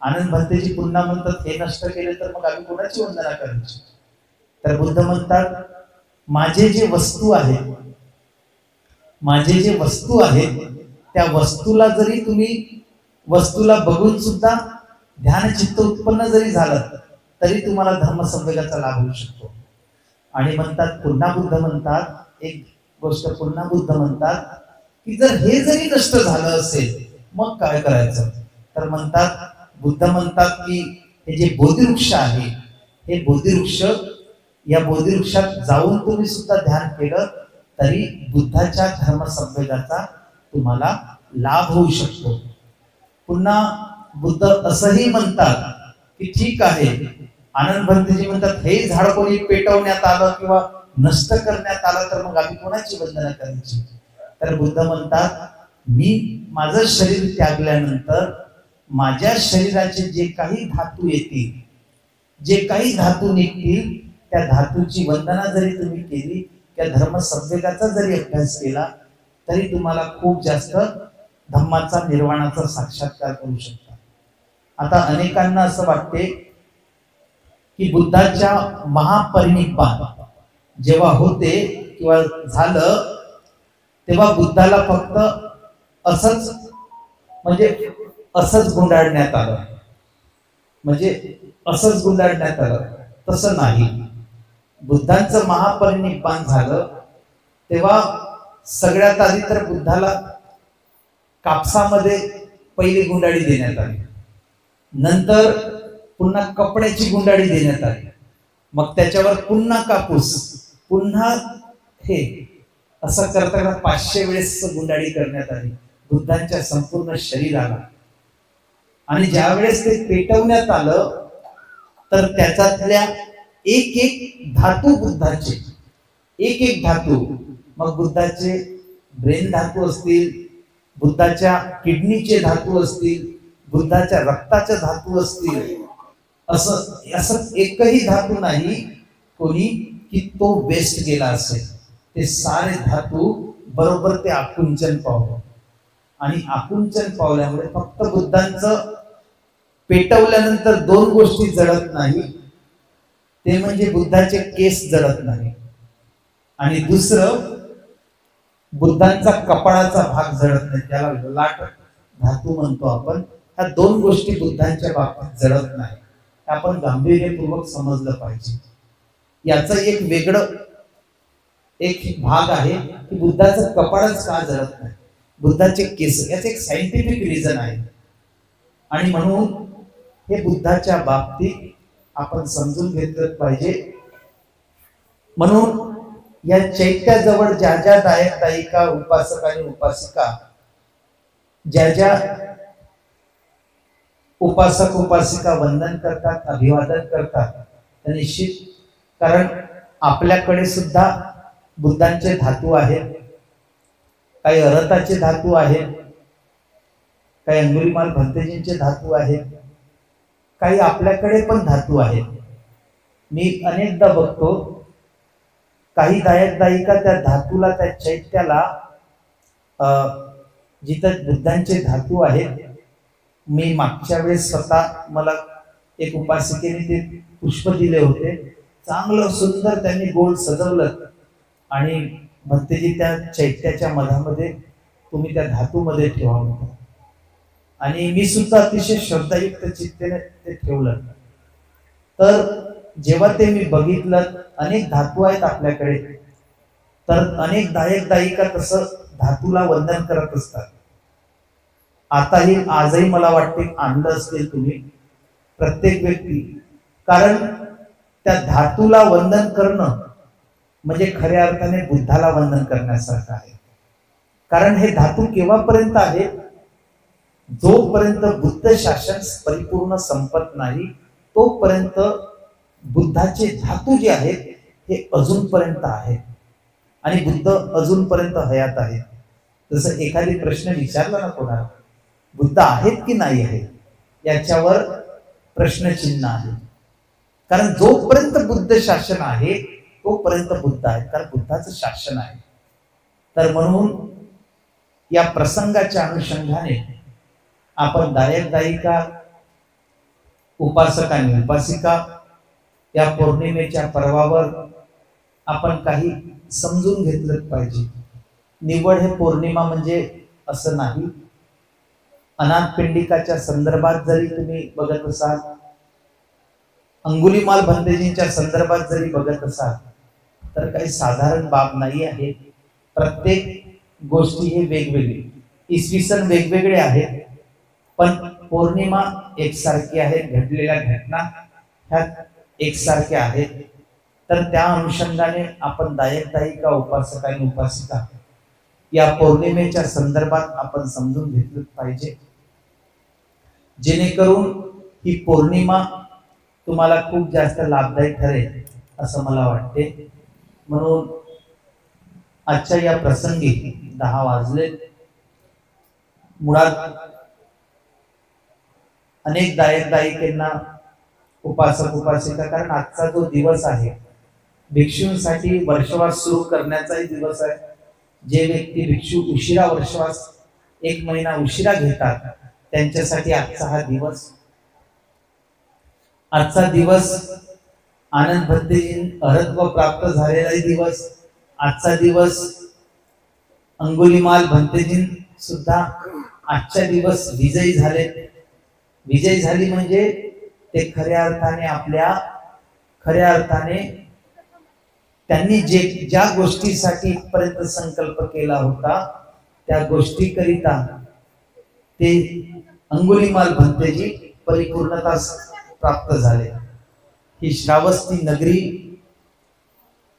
आनंद भंतेजी पुन्हा म्हणतात, हे नष्ट केले तर मग आम्ही कोणाची वंदना करायची? तर बुद्ध म्हणतात, माझे जे वस्तू आहेत, त्या वस्तूला जरी तुम्ही, वस्तूला बघून सुद्धा ध्यान चित्त उत्पन्न जरी झालं तरी तुम्हाला धर्मसंवेगाचा लाभ होऊ शकतो. आणि म्हणतात, पुन्हा बुद्ध म्हणतात एक गोष्ट, पुन्हा बुद्ध म्हणतात की जर हे जरी नष्ट झालं असेल मग काय करायचं? तर म्हणतात, बुद्ध म्हणतात की हे जे बोधिवृक्ष आहे, हे बोधिवृक्ष, या बोधिवृक्षात जाऊन तुम्ही सुद्धा ध्यान केलं तरी बुद्धाच्या धर्मसंवेगाचा तुम्हाला लाभ होऊ शकतो. पुन्हा बुद्ध असंही म्हणतात की ठीक आहे, आनंद भंतेजी म्हणतात, हे झाड कोणी पेटवण्यात आलं किंवा नष्ट करण्यात आलं तर मग आम्ही कोणाची वंदना करायची? तर बुद्ध म्हणतात, मी माझं शरीर त्यागल्यानंतर माझ्या शरीराचे जे काही धातू येतील, जे काही धातू निघतील, त्या धातूची वंदना जरी तुम्ही केली, त्या धर्मसंवेगाचा जरी अभ्यास केला तरी तुम्हाला खूप जास्त धम्माचा, निर्वाणाचा साक्षात्कार करू शकता. आता अनेकांना असं वाटते की बुद्धाच्या महापरिनिब्बाण जेव्हा होते किंवा झालं तेव्हा बुद्धाला फक्त असंच, म्हणजे असंच गुंडाळण्यात आलं, म्हणजे असंच गुंडाळण्यात आलं. तसं नाही. बुद्धांचं महापरिनिब्बाण झालं तेव्हा सगळ्यात आधी तर बुद्धाला कापसामध्ये पहिली गुंडाळी देण्यात आली, नंतर पुन्हा कपड्याची गुंडाळी देण्यात आली, मग त्याच्यावर पुन्हा कापूस, पुन्हा हे, असं करता 500 वेळेस गुंडाळी करण्यात आली बुद्धांच्या संपूर्ण शरीराला. आणि ज्या वेळेस ते पेटवण्यात आलं तर त्याच्यातल्या एक एक धातू बुद्धाचे, एक एक धातू, मग बुद्धाचे ब्रेन धातू असतील, बुद्धाच्या किडनीचे धातू असतील, बुद्धाच्या रक्ताचे धातू असतील, असं एकही धातू नाही कोणी की तो वेस्ट गेला असेल. ते सारे धातू बरोबर ते आकुंचन पावलं. आणि आकुंचन पावल्यामुळे फक्त बुद्धांचं पेटवल्यानंतर 2 गोष्टी जळत नाही, ते म्हणजे बुद्धाचे केस जळत नाही आणि दुसरं बुद्धांचा कपाळाचा भाग जळत नाही, त्याला लाट धातू म्हणतो आपण. ह्या 2 गोष्टी बुद्धांच्या बाबतीत जळत नाही. आपण गांभीर्यपूर्वक समजलं पाहिजे. याचं एक वेगळं एक भाग आहे की बुद्धाचं कपाळच का जळत नाही, बुद्धाचे केस, याचं एक सायंटिफिक रिझन आहे. आणि म्हणून हे बुद्धाच्या बाबतीत आपण समजून घेतलं पाहिजे. म्हणून या चैत्याजवळ ज्या ज्या दायिका, उपासक आणि उपासिका, ज्या ज्या उपासक उपासिका वंदन करतात, अभिवादन करतात, तर निश्चित, कारण आपल्याकडे सुद्धा बुद्धांचे धातू आहेत, काही अरताचे धातू आहेत, काही अंगुलीमाल भंतेजींचे धातू आहेत, काही आपल्याकडे पण धातू आहेत. मी अनेकदा बघतो काही दायिका त्या धातूला, त्या चैत्याला, जिथं बुद्धांचे धातू आहेत, मी मागच्या वेळेस स्वतः मला एक उपासिकेने ते पुष्प दिले होते, चांगलं सुंदर त्यांनी गोल सजवलं आणि भंतेजी त्या चैत्याच्या मधामध्ये तुम्ही त्या धातूमध्ये ठेवा म्हणतात. आणि मी सुद्धा अतिशय श्रद्धायुक्त चित्तेने ते ठेवलं. तर जेव्हा ते मी बघितलं, अनेक धातू आहेत आपल्याकडे, तर अनेक दायक दायिका तसं धातूला वंदन करत असतात. आताही आजही मला वाटते आणलं असतील तुम्ही प्रत्येक व्यक्ती, कारण त्या धातूला वंदन करणं म्हणजे खऱ्या अर्थाने बुद्धाला वंदन करण्यासारखं आहे. कारण हे धातू केव्हापर्यंत आहे, जोपर्यंत बुद्ध शासन परिपूर्ण संपत नाही तोपर्यंत बुद्धाचे धातू जे आहेत हे अजूनपर्यंत आहेत आणि बुद्ध अजूनपर्यंत हयात आहेत. जसं एखादी प्रश्न विचारला ना कोणाला, बुद्ध आहेत की नाही आहे, याच्यावर प्रश्नचिन्ह आहे. कारण जोपर्यंत बुद्ध शासन आहे तोपर्यंत बुद्ध आहे, कारण बुद्धाचं शासन आहे. तर म्हणून या प्रसंगाच्या अनुषंगाने आपण दायक दायिका, उपासक आणि उपासिका या पौर्णिमेच्या पर्वावर आपण काही समजून घेतलं पाहिजे. निव्वळ हे पौर्णिमा म्हणजे असं नाही. अनाथपिंडिकाच्या संदर्भात जरी तुम्ही बघत असाल, अंगुलीमाल भंतेजींच्या संदर्भात जरी बघत असाल, तर काही साधारण बाब नाही आहे. प्रत्येक गोष्टी हे वेगवेगळी, इसवी सन वेगवेगळे आहेत, पण पौर्णिमा एकसारखी आहे, घडलेल्या घटना ह्या एकसारख्या आहेत. तर त्या अनुषंगाने आपण दायक दायिका, उपासक आणि उपासिका या पौर्णिमेच्या संदर्भात आपण समजून घेतलं पाहिजे, जेणेकरून ही पौर्णिमा तुम्हाला खूप जास्त लाभदायी ठरेल असं मला वाटते. म्हणून आजच्या या प्रसंगी 10 वाजले. मुळात अनेक दायक दायिकांना, उपासक उपासिका, कारण आजचा जो दिवस आहे भिक्षूंसाठी वर्षवास सुरू करण्याचाही दिवस आहे. जे व्यक्ती भिक्षू उशिरा वर्षवास 1 महिना उशिरा घेतात त्यांच्यासाठी आजचा हा दिवस. आजचा दिवस आनंद भंतेजी अरहत्व प्राप्त झालेला दिवस. आजचा दिवस अंगुलीमाल भंतेजी सुद्धा आजच्या दिवस विजयी झाले. विजयी झाली म्हणजे ते खऱ्या अर्थाने त्यांनी ज्या गोष्टीसाठी इथपर्यंत संकल्प केला होता त्या गोष्टीकरिता ते अंगुलीमाल भंतेजी परिपूर्णता प्राप्त झाले. ही श्रावस्ती नगरी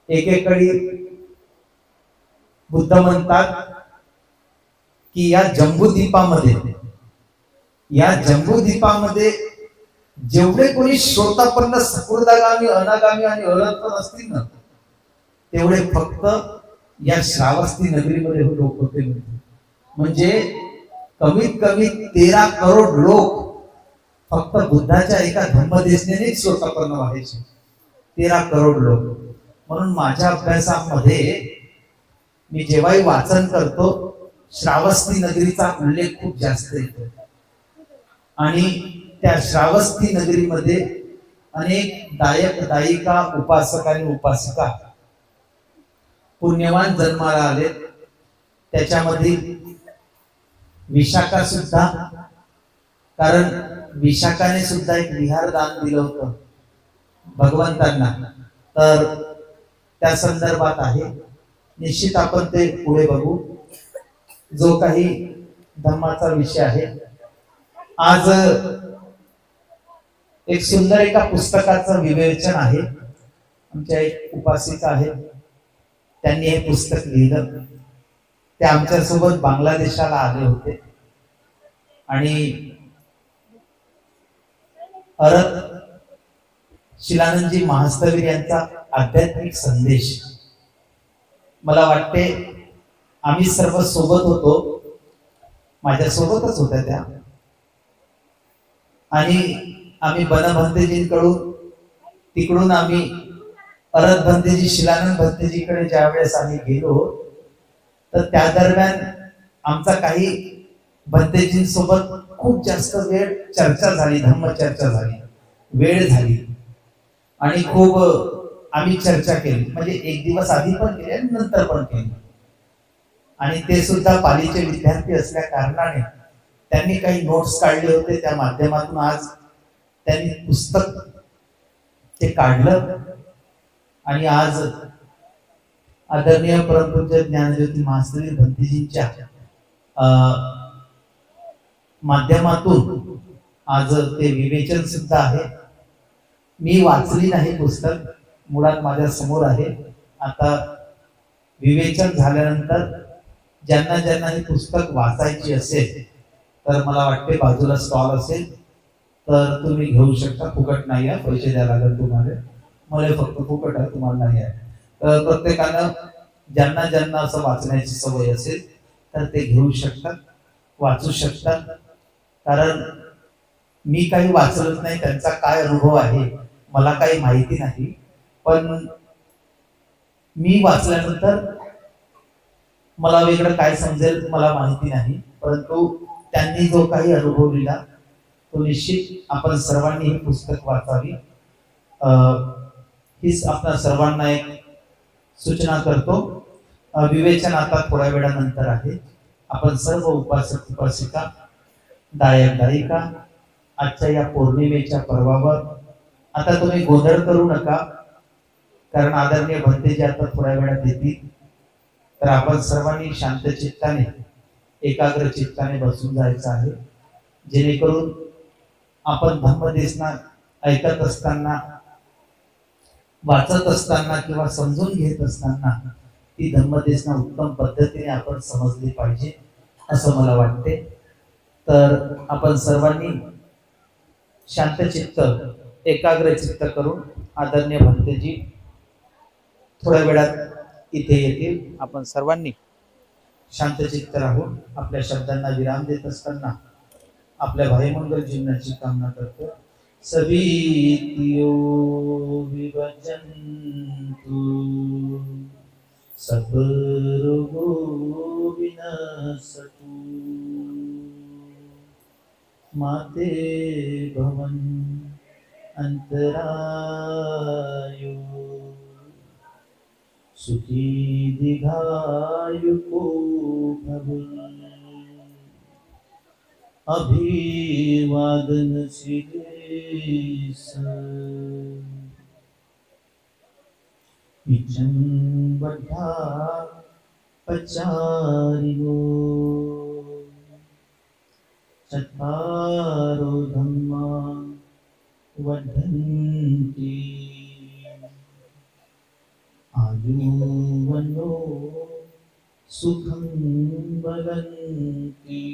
एकेकाळी बुद्ध म्हणतात की या जम्बूद्वीपामध्ये जेवढे कोणी श्रोतापन्न, सकृदागामी, अनागामी आणि अरहत असतील ना, तेवढे फक्त या श्रावस्ती नगरीमध्ये लोक होते. म्हणजे कमीत कमी 13 करोड लोक फक्त बुद्धाच्या एका धम्मदेशनेच श्रोतापन्न व्हायचे. 13 करोड लोक. म्हणून माझ्या अभ्यासामध्ये मी जेव्हाही वाचन करतो श्रावस्ती नगरीचा उल्लेख खूप जास्त येतो. आणि त्या श्रावस्ती नगरीमध्ये अनेक दायक दायिका, उपासक आणि उपासिका पुण्यवान जन्माला आले. त्याच्यामधील विशाखा सुद्धा, कारण विशाखाने सुद्धा एक विहार दान दिलं होतं भगवंतांना, तर त्या संदर्भात आहे. निश्चित आपण ते पुढे बघू, जो काही धम्माचा विषय आहे. आज एक सुंदर एका पुस्तकाचं विवेचन आहे. आमच्या एक उपासिका आहेत, त्यांनी हे पुस्तक लिहिलं. ते आमच्या सोबत बांगलादेशाला आले होते आणि शिलानंदजी महास्तवीर यांचा आध्यात्मिक संदेश, मला वाटते आम्ही सर्व सोबत होतो, माझ्या सोबतच होत्या त्या. आणि आम्ही बनभंतेजींकडून तिकडून आम्ही अरहत भंतेजी, शिलानंद भंतेजीकडे ज्या वेळेस आम्ही गेलो, तर त्या दरम्यान आमचा काही भंतेजींसोबत खूप जास्त वेळ चर्चा झाली, धम्मचर्चा झाली, वेळ झाली आणि खूप आम्ही चर्चा केली, म्हणजे एक दिवस आधी पण केली आणि नंतर पण केली. आणि ते सुद्धा पालीचे विद्यार्थी असल्या कारणाने त्यांनी काही नोट्स काढले होते, त्या माध्यमातून आज त्यांनी पुस्तक ते काढलं आणि आज आदरणीय परमपूज्य ज्ञानज्योती महास्त्री भंतीजींच्या माध्यमातून आज ते विवेचन सुद्धा आहे. मी वाचली नाही पुस्तक, मुळात माझ्या समोर आहे. आता विवेचन झाल्यानंतर ज्यांना ज्यांना ही पुस्तक वाचायची असेल तर मला वाटते बाजूला स्टॉल असेल तर तुम्ही घेऊ शकता. फुकट नाही आहे, पैसे द्यायला लागेल तुम्हाला. मला फक्त फुकट आहे, तुम्हाला नाही आहे. तर प्रत्येकानं ज्यांना ज्यांना असं वाचण्याची सवय असेल तर ते घेऊ शकतात, वाचू शकतात. कारण मी काही वाचलंच नाही, त्यांचा काय अनुभव आहे मला काही माहिती नाही. पण मी वाचल्यानंतर मला वेगळं काय समजेल मला माहिती नाही, परंतु त्यांनी जो काही अनुभव दिला तो निश्चित आपण सर्वांनी हे पुस्तक वाचावी हीच आपल्या सर्वांना एक सूचना करतो. विवेचन आता थोड्या वेळानंतर आहे. आपण सर्व उपासक उपासिका, दायक दायिका आजच्या या पौर्णिमेच्या पर्वावर आता तुम्ही गोंधळ करू नका, कारण आदरणीय भंतेजी आता थोड्या वेळात येतील. तर आपण सर्वांनी शांत चित्ताने एकाग्र चित्ताने बसून जायचं आहे, जेणेकरून आपण धम्मदेशना ऐकत असताना, वाचत असताना किंवा समजून घेत असताना ती धम्मदेशना उत्तम पद्धतीने आपण समजली पाहिजे असं मला वाटते. तर आपण सर्वांनी शांत चित्त एकाग्र चित्त करून आदरणीय भंतेजी थोड्या वेळात इथे येतील. आपण सर्वांनी शांत चित्त राहून आपल्या शब्दांना विराम देत असताना आपल्या भाईमंगल जीवनाची कामना करतो. सवितियो विभजन्तु सब रोगो विनशतु माते भवन अंतरायो सुखी दीर्घायुको भवेत्. अभिवादन श्रीदेश इच्छं बद्धा पचारिणो चत्वारो धम्मा वर्धन्ति आयुवन्नो सुखं वदन्ति.